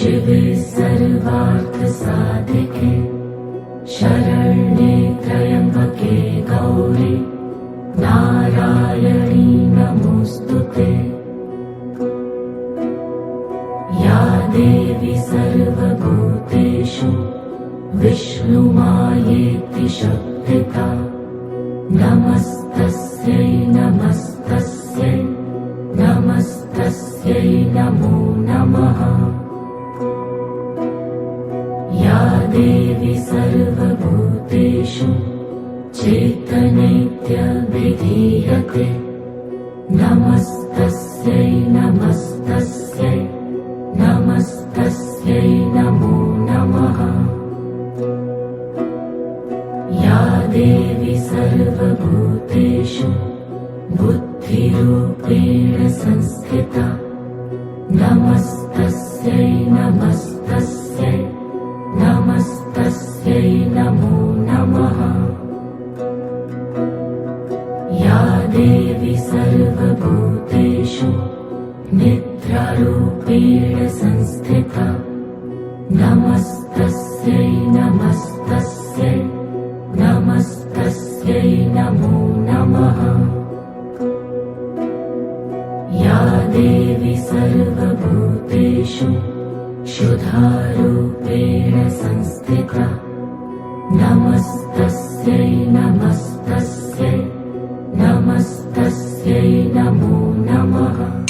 शिवे सर्वार्थसाधिके शरण्ये त्र्यम्बके गौरी नारायणी नमोऽस्तुते। या देवी सर्वभूतेषु विष्णुमायेति शक्तिता नमस्तस्यै नमस्तस्यै नमस्तस्यै नमो नमः। या देवी सर्वभूतेषु चेतनेत्यभिधीयते नमस्तस्यै नमस्तस्यै नमस्तस्यै नमो नमः। या देवी सर्वभूतेषु बुद्धिरूपेण संस्थिता नमस्तस्यै नमस्तस्यै नमस्तस्यै नमो नमः। या देवी सर्वभूतेषु निद्रारूपेण संस्थिता नमस्तस्यै नमस्तस्यै नमस्तस्यै नमो नमः। या देवी सर्वभूतेषु क्षुधारूपेण संस्थिता नमस्तस्यै नमस्तस्यै नमस्तस्यै नमो नमः।